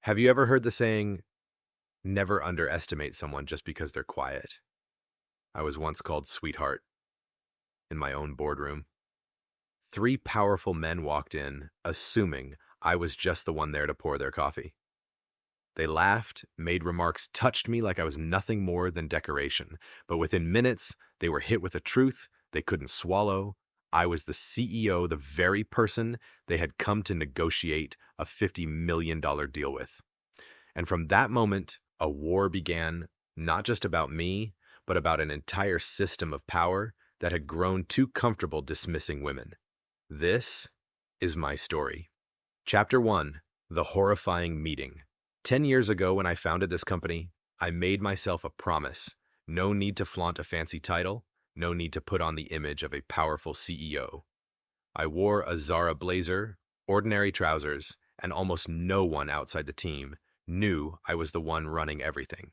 Have you ever heard the saying, never underestimate someone just because they're quiet? I was once called sweetheart in my own boardroom. Three powerful men walked in, assuming I was just the one there to pour their coffee. They laughed, made remarks, touched me like I was nothing more than decoration. But within minutes, they were hit with a truth they couldn't swallow. I was the CEO, the very person they had come to negotiate a $50 million deal with. And from that moment, a war began, not just about me, but about an entire system of power that had grown too comfortable dismissing women. This is my story. Chapter 1: The Horrifying Meeting. 10 years ago, when I founded this company, I made myself a promise. No need to flaunt a fancy title, no need to put on the image of a powerful CEO. I wore a Zara blazer, ordinary trousers, and almost no one outside the team knew I was the one running everything.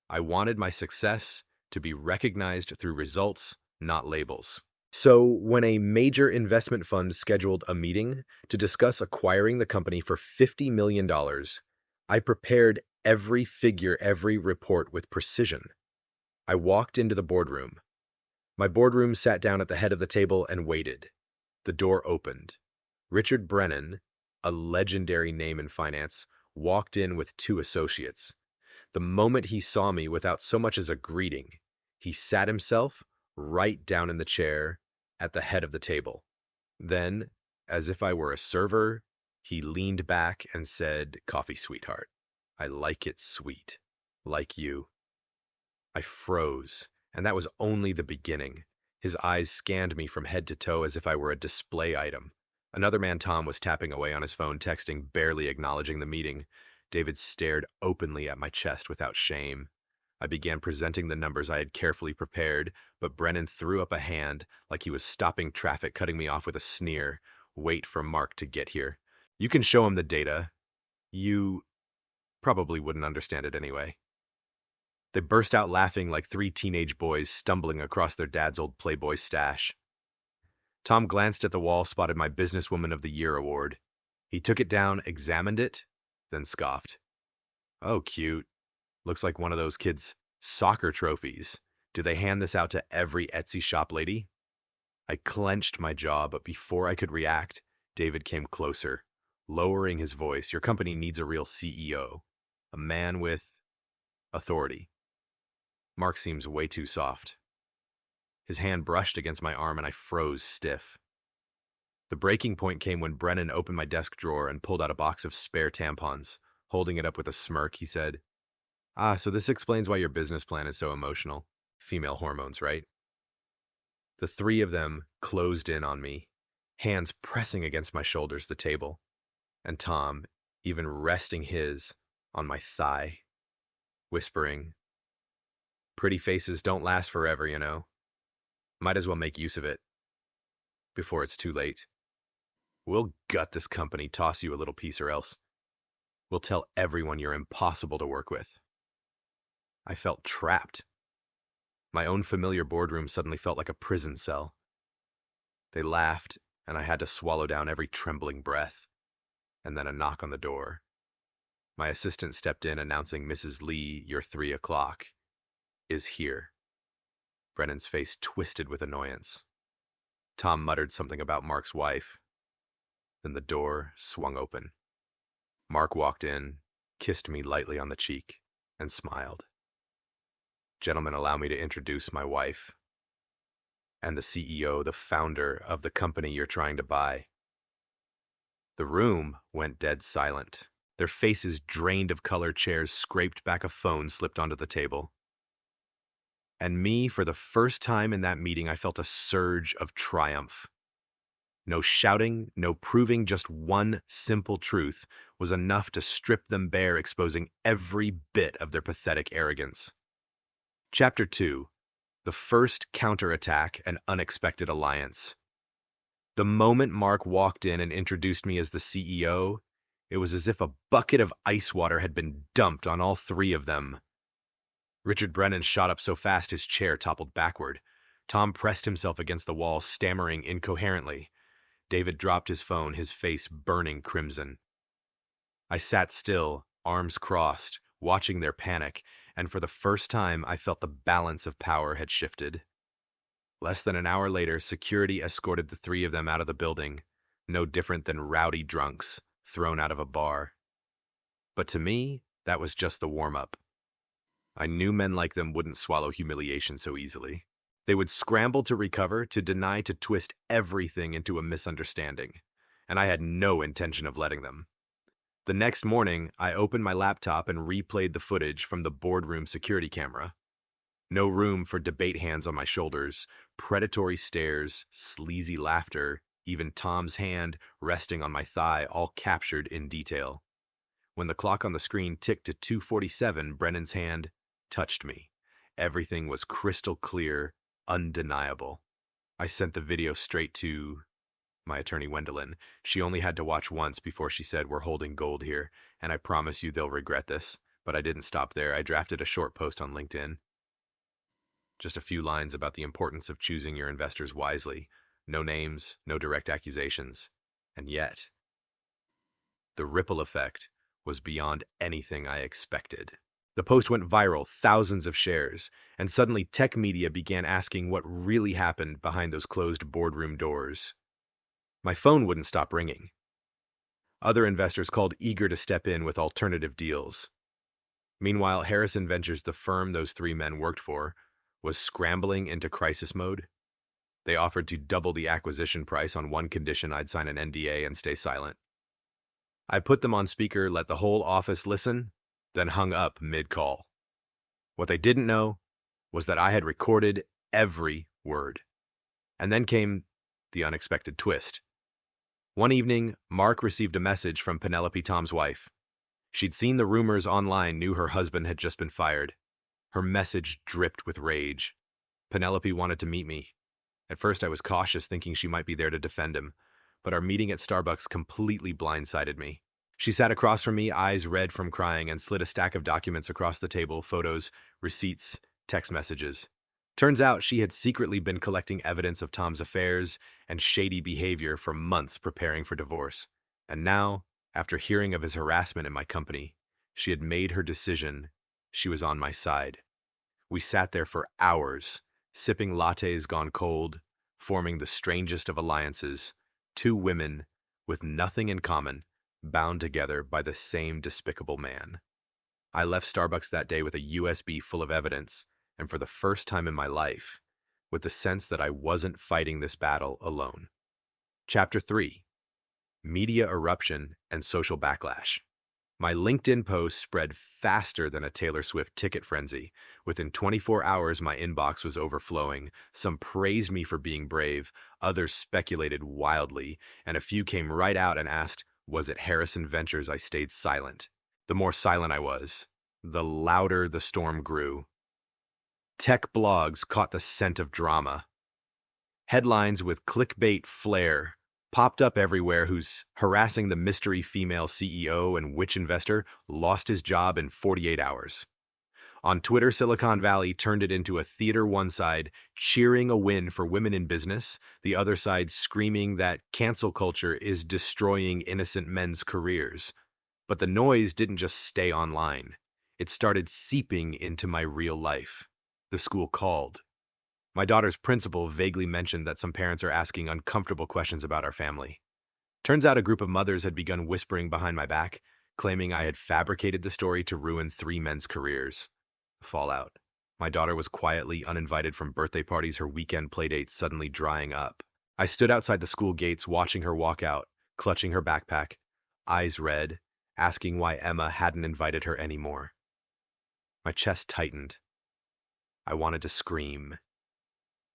I wanted my success to be recognized through results, not labels. So, when a major investment fund scheduled a meeting to discuss acquiring the company for $50 million, I prepared every figure, every report with precision. I walked into the boardroom. My boardroom sat down at the head of the table and waited. The door opened. Richard Brennan, a legendary name in finance, walked in with two associates. The moment he saw me, without so much as a greeting, he sat himself right down in the chair at the head of the table. Then, as if I were a server, he leaned back and said, "Coffee, sweetheart. I like it sweet, like you." I froze, and that was only the beginning. His eyes scanned me from head to toe as if I were a display item. Another man, Tom, was tapping away on his phone, texting, barely acknowledging the meeting. David stared openly at my chest without shame. I began presenting the numbers I had carefully prepared, but Brennan threw up a hand like he was stopping traffic, cutting me off with a sneer. "Wait for Mark to get here. You can show him the data. You probably wouldn't understand it anyway." They burst out laughing like three teenage boys stumbling across their dad's old Playboy stash. Tom glanced at the wall, spotted my Businesswoman of the Year award. He took it down, examined it, then scoffed. "Oh, cute. Looks like one of those kids' soccer trophies. Do they hand this out to every Etsy shop lady?" I clenched my jaw, but before I could react, David came closer, lowering his voice. "Your company needs a real CEO, a man with authority. Mark seems way too soft." His hand brushed against my arm and I froze stiff. The breaking point came when Brennan opened my desk drawer and pulled out a box of spare tampons. Holding it up with a smirk, he said, "Ah, so this explains why your business plan is so emotional. Female hormones, right?" The three of them closed in on me, hands pressing against my shoulders, the table, and Tom even resting his on my thigh, whispering, "Pretty faces don't last forever, you know. Might as well make use of it before it's too late. We'll gut this company, toss you a little piece, or else we'll tell everyone you're impossible to work with." I felt trapped. My own familiar boardroom suddenly felt like a prison cell. They laughed, and I had to swallow down every trembling breath. And then a knock on the door. My assistant stepped in, announcing, "Mrs. Lee, your 3 o'clock is here." Brennan's face twisted with annoyance. Tom muttered something about Mark's wife. Then the door swung open. Mark walked in, kissed me lightly on the cheek, and smiled. "Gentlemen, allow me to introduce my wife and the CEO, the founder of the company you're trying to buy." The room went dead silent. Their faces drained of color, chairs scraped back, a phone slipped onto the table. And me, for the first time in that meeting, I felt a surge of triumph. No shouting, no proving, just one simple truth was enough to strip them bare, exposing every bit of their pathetic arrogance. Chapter 2: The First Counterattack, an Unexpected Alliance. The moment Mark walked in and introduced me as the CEO, it was as if a bucket of ice water had been dumped on all three of them. Richard Brennan shot up so fast his chair toppled backward. Tom pressed himself against the wall, stammering incoherently. David dropped his phone, his face burning crimson. I sat still, arms crossed, watching their panic, and for the first time I felt the balance of power had shifted. Less than an hour later, security escorted the three of them out of the building, no different than rowdy drunks thrown out of a bar. But to me, that was just the warm-up. I knew men like them wouldn't swallow humiliation so easily. They would scramble to recover, to deny, to twist everything into a misunderstanding. And I had no intention of letting them. The next morning, I opened my laptop and replayed the footage from the boardroom security camera. No room for debate hands on my shoulders, predatory stares, sleazy laughter, even Tom's hand resting on my thigh, all captured in detail. When the clock on the screen ticked to 2:47, Brennan's hand touched me. Everything was crystal clear, undeniable. I sent the video straight to my attorney, Wendelin. She only had to watch once before she said, "We're holding gold here, and I promise you they'll regret this." But I didn't stop there. I drafted a short post on LinkedIn. Just a few lines about the importance of choosing your investors wisely. No names, no direct accusations. And yet, the ripple effect was beyond anything I expected. The post went viral, thousands of shares, and suddenly tech media began asking what really happened behind those closed boardroom doors. My phone wouldn't stop ringing. Other investors called, eager to step in with alternative deals. Meanwhile, Harrison Ventures, the firm those three men worked for, was scrambling into crisis mode. They offered to double the acquisition price on one condition: I'd sign an NDA and stay silent. I put them on speaker, let the whole office listen, then hung up mid-call. What they didn't know was that I had recorded every word. And then came the unexpected twist. One evening, Mark received a message from Penelope, Tom's wife. She'd seen the rumors online, knew her husband had just been fired. Her message dripped with rage. Penelope wanted to meet me. At first I was cautious, thinking she might be there to defend him, but our meeting at Starbucks completely blindsided me. She sat across from me, eyes red from crying, and slid a stack of documents across the table: photos, receipts, text messages. Turns out she had secretly been collecting evidence of Tom's affairs and shady behavior for months, preparing for divorce. And now, after hearing of his harassment in my company, she had made her decision. She was on my side. We sat there for hours, sipping lattes gone cold, forming the strangest of alliances. Two women with nothing in common, bound together by the same despicable man. I left Starbucks that day with a USB full of evidence, and for the first time in my life, with the sense that I wasn't fighting this battle alone. Chapter 3: Media Eruption and Social Backlash. My LinkedIn post spread faster than a Taylor Swift ticket frenzy. Within 24 hours, my inbox was overflowing. Some praised me for being brave, others speculated wildly, and a few came right out and asked, was it Harrison Ventures? I stayed silent. The more silent I was, the louder the storm grew. Tech blogs caught the scent of drama. Headlines with clickbait flair popped up everywhere: who's harassing the mystery female CEO, and which investor lost his job in 48 hours. On Twitter, Silicon Valley turned it into a theater, one side cheering a win for women in business, the other side screaming that cancel culture is destroying innocent men's careers. But the noise didn't just stay online. It started seeping into my real life. The school called. My daughter's principal vaguely mentioned that some parents are asking uncomfortable questions about our family. Turns out a group of mothers had begun whispering behind my back, claiming I had fabricated the story to ruin three men's careers. Fallout. My daughter was quietly uninvited from birthday parties, her weekend playdates suddenly drying up. I stood outside the school gates watching her walk out, clutching her backpack, eyes red, asking why Emma hadn't invited her anymore. My chest tightened. I wanted to scream.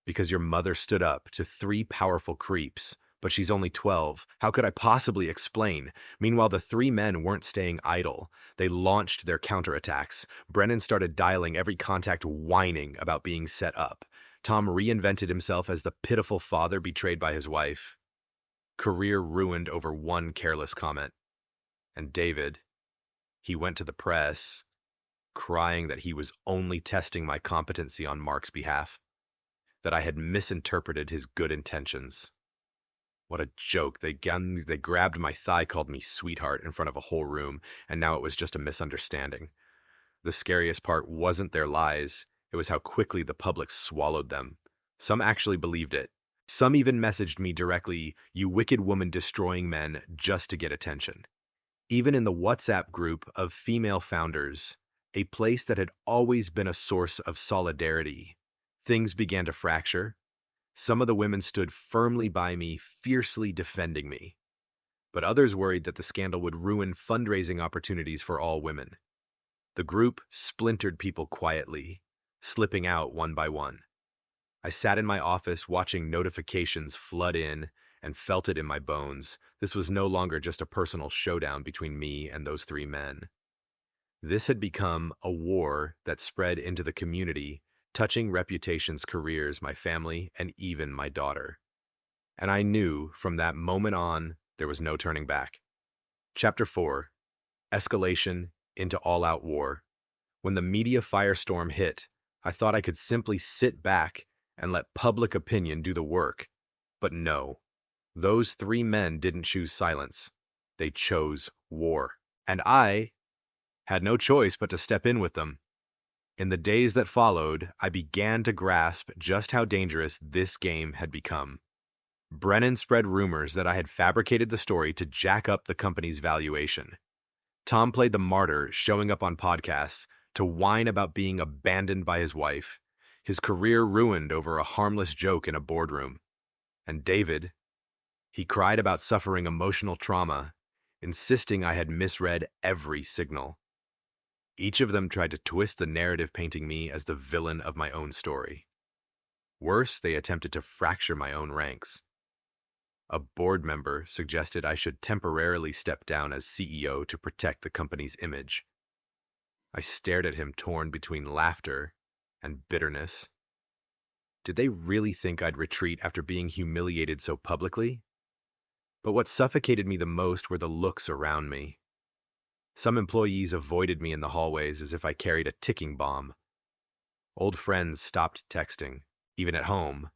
Because your mother stood up to three powerful creeps, but she's only 12. How could I possibly explain? Meanwhile, the three men weren't staying idle. They launched their counterattacks. Brennan started dialing every contact, whining about being set up. Tom reinvented himself as the pitiful father betrayed by his wife. Career ruined over one careless comment. And David, he went to the press, crying that he was only testing my competency on Mark's behalf, that I had misinterpreted his good intentions. What a joke. They grabbed my thigh, called me sweetheart in front of a whole room, and now it was just a misunderstanding. The scariest part wasn't their lies, it was how quickly the public swallowed them. Some actually believed it. Some even messaged me directly, "You wicked woman destroying men," just to get attention. Even in the WhatsApp group of female founders, a place that had always been a source of solidarity, things began to fracture. Some of the women stood firmly by me, fiercely defending me, but others worried that the scandal would ruin fundraising opportunities for all women. The group splintered people quietly, slipping out one by one. I sat in my office watching notifications flood in and felt it in my bones. This was no longer just a personal showdown between me and those three men. This had become a war that spread into the community, touching reputations, careers, my family, and even my daughter. And I knew from that moment on there was no turning back. Chapter 4: Escalation into All-Out War. When the media firestorm hit, I thought I could simply sit back and let public opinion do the work. But no, those three men didn't choose silence. They chose war. And I had no choice but to step in with them. In the days that followed, I began to grasp just how dangerous this game had become. Brennan spread rumors that I had fabricated the story to jack up the company's valuation. Tom played the martyr, showing up on podcasts to whine about being abandoned by his wife, his career ruined over a harmless joke in a boardroom. And David, he cried about suffering emotional trauma, insisting I had misread every signal. Each of them tried to twist the narrative, painting me as the villain of my own story. Worse, they attempted to fracture my own ranks. A board member suggested I should temporarily step down as CEO to protect the company's image. I stared at him, torn between laughter and bitterness. Did they really think I'd retreat after being humiliated so publicly? But what suffocated me the most were the looks around me. Some employees avoided me in the hallways as if I carried a ticking bomb. Old friends stopped texting. Even at home,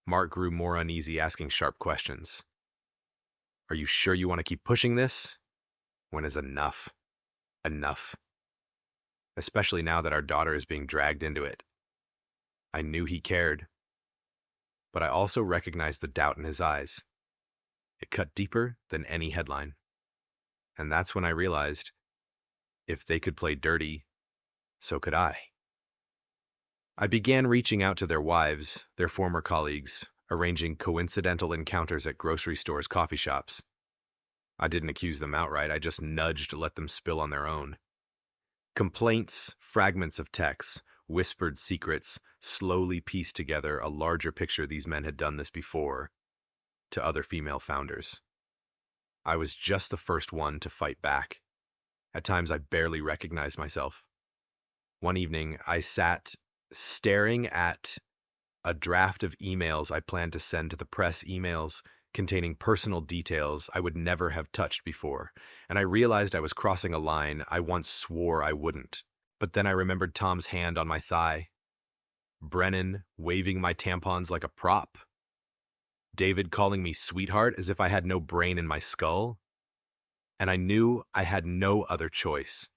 Mark grew more uneasy, asking sharp questions. "Are you sure you want to keep pushing this? When is enough? Enough?" Especially now that our daughter is being dragged into it. I knew he cared, but I also recognized the doubt in his eyes. It cut deeper than any headline. And that's when I realized, if they could play dirty, so could I. I began reaching out to their wives, their former colleagues, arranging coincidental encounters at grocery stores, coffee shops. I didn't accuse them outright, I just nudged to let them spill on their own. Complaints, fragments of texts, whispered secrets, slowly pieced together a larger picture. These men had done this before, to other female founders. I was just the first one to fight back. At times I barely recognized myself. One evening, I sat staring at a draft of emails I planned to send to the press, emails containing personal details I would never have touched before, and I realized I was crossing a line I once swore I wouldn't. But then I remembered Tom's hand on my thigh, Brennan waving my tampons like a prop, David calling me sweetheart as if I had no brain in my skull, and I knew I had no other choice.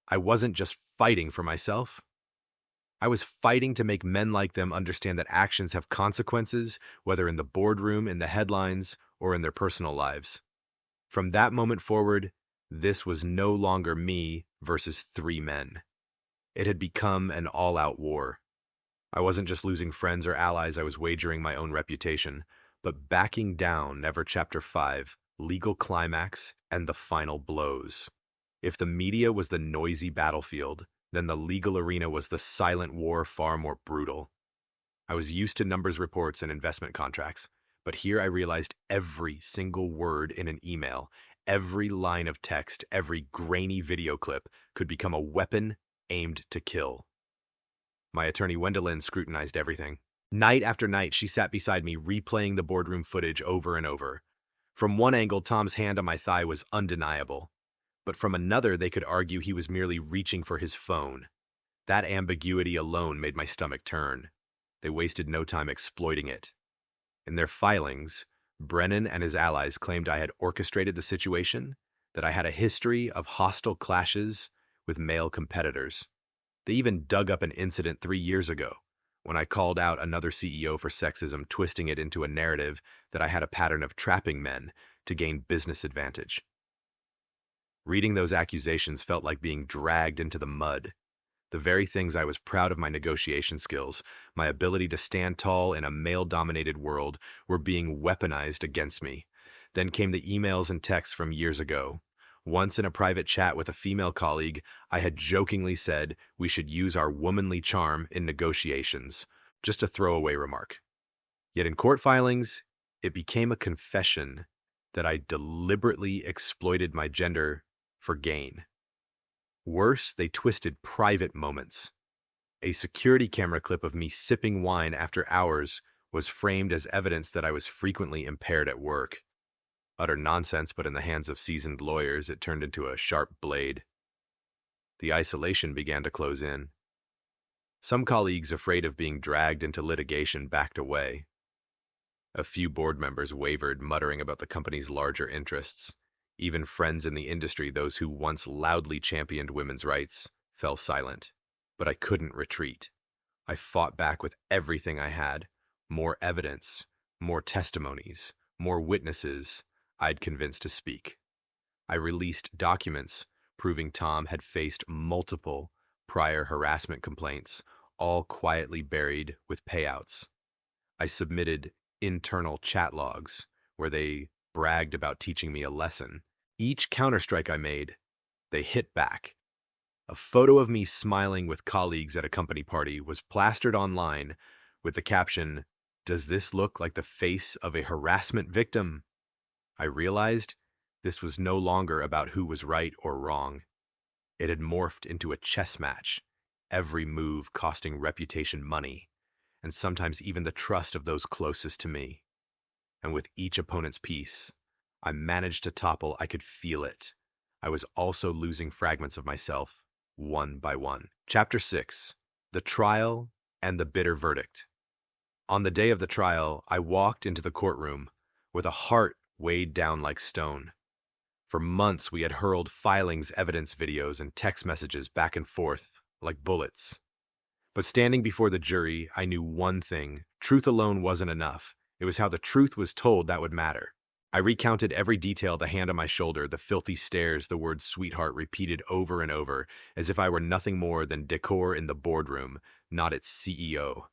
I wasn't just fighting for myself. I was fighting to make men like them understand that actions have consequences, whether in the boardroom, in the headlines, or in their personal lives. From that moment forward, this was no longer me versus three men. It had become an all-out war. I wasn't just losing friends or allies, I was wagering my own reputation. But backing down, never. Chapter 5, Legal Climax and the Final Blows. If the media was the noisy battlefield, then the legal arena was the silent war, far more brutal. I was used to numbers reports and investment contracts, but here I realized every single word in an email, every line of text, every grainy video clip could become a weapon aimed to kill. My attorney Wendelin scrutinized everything. Night after night, she sat beside me, replaying the boardroom footage over and over. From one angle, Tom's hand on my thigh was undeniable. But from another, they could argue he was merely reaching for his phone. That ambiguity alone made my stomach turn. They wasted no time exploiting it. In their filings, Brennan and his allies claimed I had orchestrated the situation, that I had a history of hostile clashes with male competitors. They even dug up an incident 3 years ago when I called out another CEO for sexism, twisting it into a narrative that I had a pattern of trapping men to gain business advantage. Reading those accusations felt like being dragged into the mud. The very things I was proud of, my negotiation skills, my ability to stand tall in a male-dominated world, were being weaponized against me. Then came the emails and texts from years ago. Once in a private chat with a female colleague, I had jokingly said we should use our womanly charm in negotiations, just a throwaway remark. Yet in court filings, it became a confession that I deliberately exploited my gender for gain. Worse, they twisted private moments. A security camera clip of me sipping wine after hours was framed as evidence that I was frequently impaired at work. Utter nonsense, but in the hands of seasoned lawyers, it turned into a sharp blade. The isolation began to close in. Some colleagues, afraid of being dragged into litigation, backed away. A few board members wavered, muttering about the company's larger interests. Even friends in the industry, those who once loudly championed women's rights, fell silent. But I couldn't retreat. I fought back with everything I had. More evidence, more testimonies, more witnesses I'd convinced to speak. I released documents proving Tom had faced multiple prior harassment complaints, all quietly buried with payouts. I submitted internal chat logs where they bragged about teaching me a lesson. Each counterstrike I made, they hit back. A photo of me smiling with colleagues at a company party was plastered online with the caption, "Does this look like the face of a harassment victim?" I realized this was no longer about who was right or wrong. It had morphed into a chess match, every move costing reputation, money, and sometimes even the trust of those closest to me. And with each opponent's piece, I managed to topple. I could feel it. I was also losing fragments of myself, one by one. Chapter 6. The Trial and the Bitter Verdict. On the day of the trial, I walked into the courtroom with a heart weighed down like stone. For months, we had hurled filings, evidence videos, and text messages back and forth like bullets. But standing before the jury, I knew one thing. Truth alone wasn't enough. It was how the truth was told that would matter. I recounted every detail: the hand on my shoulder, the filthy stares, the word sweetheart repeated over and over, as if I were nothing more than decor in the boardroom, not its CEO.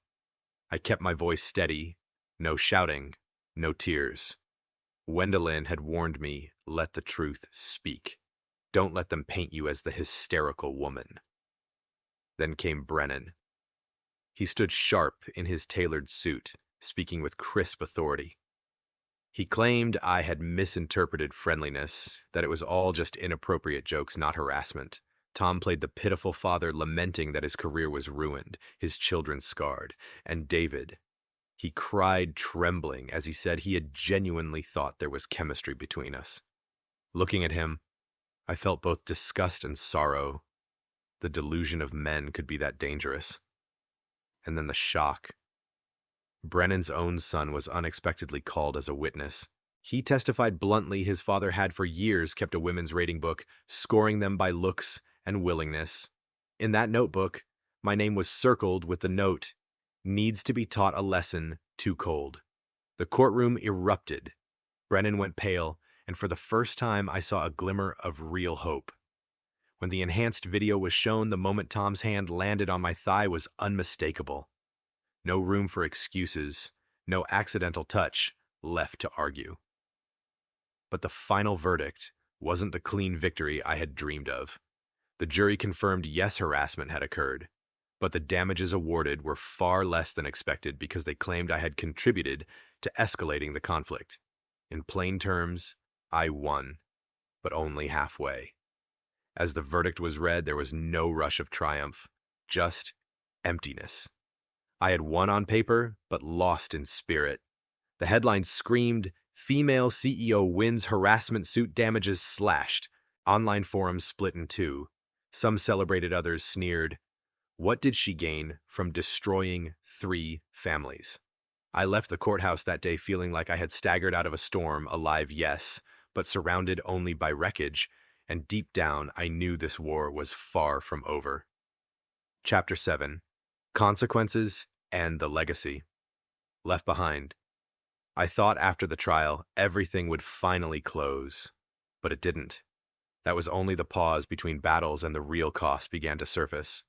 I kept my voice steady. No shouting, no tears. Gwendolyn had warned me, let the truth speak. Don't let them paint you as the hysterical woman. Then came Brennan. He stood sharp in his tailored suit, speaking with crisp authority. He claimed I had misinterpreted friendliness, that it was all just inappropriate jokes, not harassment. Tom played the pitiful father, lamenting that his career was ruined, his children scarred. And David, he cried trembling as he said he had genuinely thought there was chemistry between us. Looking at him, I felt both disgust and sorrow. The delusion of men could be that dangerous. And then the shock. Brennan's own son was unexpectedly called as a witness. He testified bluntly his father had for years kept a women's rating book, scoring them by looks and willingness. In that notebook, my name was circled with the note, "Needs to be taught a lesson, too cold." The courtroom erupted. Brennan went pale, and for the first time I saw a glimmer of real hope. When the enhanced video was shown, the moment Tom's hand landed on my thigh was unmistakable. No room for excuses, no accidental touch left to argue. But the final verdict wasn't the clean victory I had dreamed of. The jury confirmed yes, harassment had occurred, but the damages awarded were far less than expected because they claimed I had contributed to escalating the conflict. In plain terms, I won, but only halfway. As the verdict was read, there was no rush of triumph, just emptiness. I had won on paper, but lost in spirit. The headline screamed, "Female CEO wins harassment suit, damages slashed." Online forums split in two. Some celebrated, others sneered. What did she gain from destroying 3 families? I left the courthouse that day feeling like I had staggered out of a storm, alive, yes, but surrounded only by wreckage, and deep down I knew this war was far from over. Chapter 7: Consequences and the Legacy. Left behind. I thought after the trial everything would finally close, but it didn't. That was only the pause between battles, and the real cost began to surface.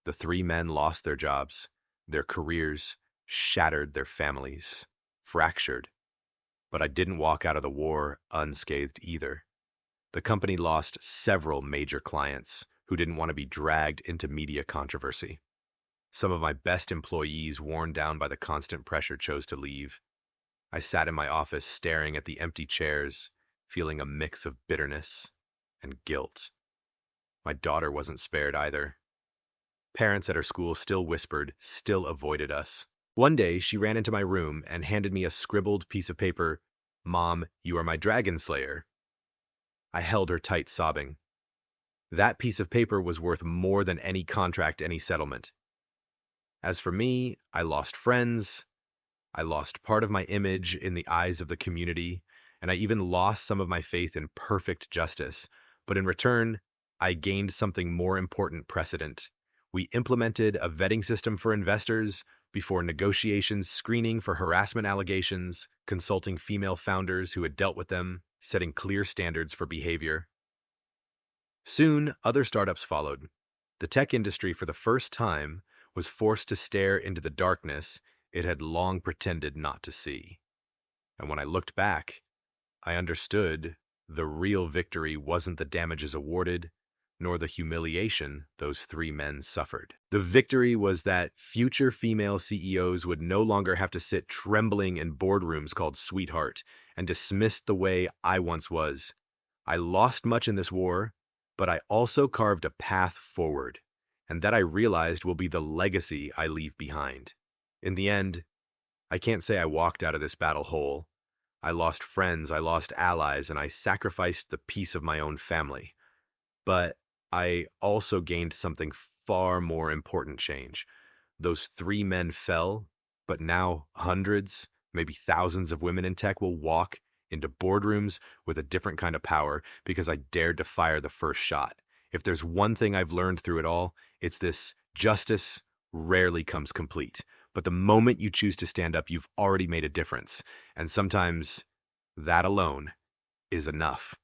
The three men lost their jobs, their careers shattered, their families fractured. But I didn't walk out of the war unscathed either. The company lost several major clients who didn't want to be dragged into media controversy. Some of my best employees, worn down by the constant pressure, chose to leave. I sat in my office staring at the empty chairs, feeling a mix of bitterness and guilt. My daughter wasn't spared either. Parents at her school still whispered, still avoided us. One day, she ran into my room and handed me a scribbled piece of paper. "Mom, you are my dragon slayer." I held her tight, sobbing. That piece of paper was worth more than any contract, any settlement. As for me, I lost friends, I lost part of my image in the eyes of the community, and I even lost some of my faith in perfect justice. But in return, I gained something more important: precedent. We implemented a vetting system for investors, before negotiations, screening for harassment allegations, consulting female founders who had dealt with them, setting clear standards for behavior. Soon, other startups followed. The tech industry, for the first time, was forced to stare into the darkness it had long pretended not to see. And when I looked back, I understood the real victory wasn't the damages awarded, nor the humiliation those three men suffered. The victory was that future female CEOs would no longer have to sit trembling in boardrooms called Sweetheart and dismissed the way I once was. I lost much in this war, but I also carved a path forward, and that I realized will be the legacy I leave behind. In the end, I can't say I walked out of this battle whole. I lost friends, I lost allies, and I sacrificed the peace of my own family. But I also gained something far more important: change. Those three men fell, but now hundreds, maybe thousands of women in tech will walk into boardrooms with a different kind of power because I dared to fire the first shot. If there's one thing I've learned through it all, it's this: justice rarely comes complete. But the moment you choose to stand up, you've already made a difference. And sometimes that alone is enough.